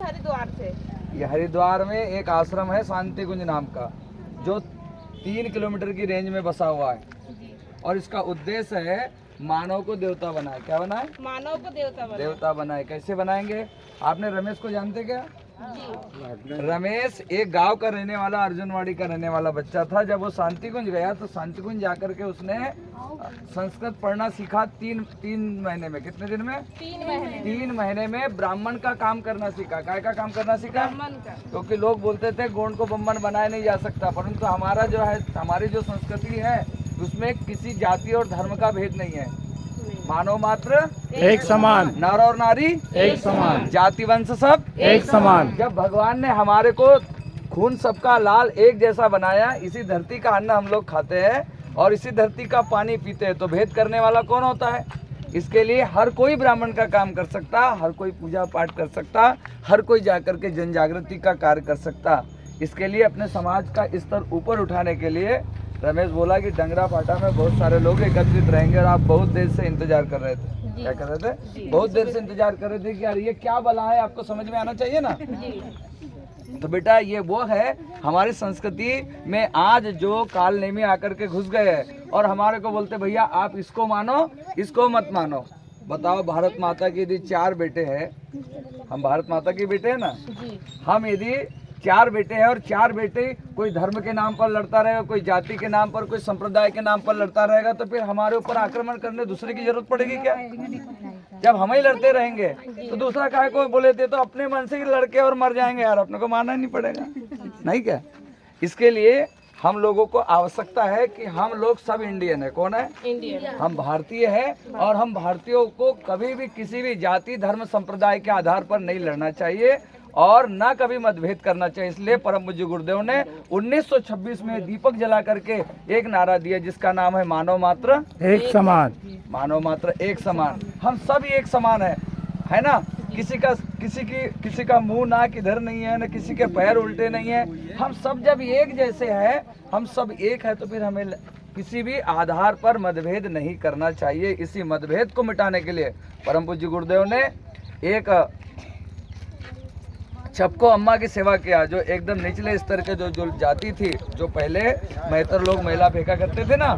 हरिद्वार से। ये हरिद्वार में एक आश्रम है शांति कुंज नाम का, जो 3 किलोमीटर की रेंज में बसा हुआ है, और इसका उद्देश्य है मानव को देवता बनाए। क्या बनाए? मानव को देवता बनाए। कैसे बनाएंगे? आपने रमेश को जानते क्या? रमेश एक गांव का रहने वाला, अर्जुनवाड़ी का रहने वाला बच्चा था। जब वो शांति कुंज गया तो शांति कुंज जाकर के उसने संस्कृत पढ़ना सीखा। तीन महीने में। कितने दिन में? 3 महीने में ब्राह्मण का काम करना सीखा। काय का काम करना सीखा? क्योंकि लोग बोलते थे गोंड को ब्राह्मण बनाया नहीं जा सकता, परंतु हमारा जो है, हमारी जो संस्कृति है उसमें किसी जाति और धर्म का भेद नहीं है। मानव मात्र एक समान, नर और नारी एक समान, जाति वंश सब एक समान। जब भगवान ने हमारे को खून सबका लाल एक जैसा बनाया, इसी धरती का अन्न हम लोग खाते हैं और इसी धरती का पानी पीते हैं, तो भेद करने वाला कौन होता है? इसके लिए हर कोई ब्राह्मण का काम कर सकता, हर कोई पूजा पाठ कर सकता, हर कोई जाकर के जन जागृति का कार्य कर सकता। इसके लिए अपने समाज का स्तर ऊपर उठाने के लिए रमेश बोला कि डंगरा फाटा में बहुत सारे लोग एकत्रित रहेंगे, और आप बहुत देर से इंतजार कर रहे थे। क्या कर रहे थे? बहुत देर से इंतजार कर रहे थे कि यार ये क्या बला है, आपको समझ में आना चाहिए ना। तो बेटा ये वो है हमारी संस्कृति में आज जो काल नेमी आकर के घुस गए हैं और हमारे को बोलते भैया आप इसको मानो इसको मत मानो। बताओ, भारत माता के यदि 4 बेटे हैं, हम भारत माता के बेटे हैं ना, हम यदि 4 बेटे हैं और 4 बेटे कोई धर्म के नाम पर लड़ता रहेगा, कोई जाति के नाम पर, कोई संप्रदाय के नाम पर लड़ता रहेगा, तो फिर हमारे ऊपर आक्रमण करने दूसरे की जरूरत पड़ेगी क्या? जब हम ही लड़ते रहेंगे तो दूसरा काहे को बोले थे, तो अपने मन से ही लड़के और मर जाएंगे यार, अपने को मानना नहीं पड़ेगा, नहीं क्या? इसके लिए हम लोगों को आवश्यकता है कि हम लोग सब इंडियन है। कौन है? इंडियन। हम भारतीय है, और हम भारतीयों को कभी भी किसी भी जाति धर्म संप्रदाय के आधार पर नहीं लड़ना चाहिए और ना कभी मतभेद करना चाहिए। इसलिए परम पूज्य गुरुदेव ने 1926 में दीपक जला करके एक नारा दिया जिसका नाम है मानव मात्र एक समान। मानव मात्र एक समान। हम सब एक समान है ना? किसी का मुंह नाक इधर नहीं है, ना किसी के पैर उल्टे नहीं है। हम सब जब एक जैसे हैं, हम सब एक है, तो फिर हमें किसी भी आधार पर मतभेद नहीं करना चाहिए। इसी मतभेद को मिटाने के लिए परम पूज्य गुरुदेव ने एक छपको अम्मा की सेवा किया, जो एकदम निचले स्तर के जो जाति थी, जो पहले मेहतर लोग मैला फेंका करते थे ना,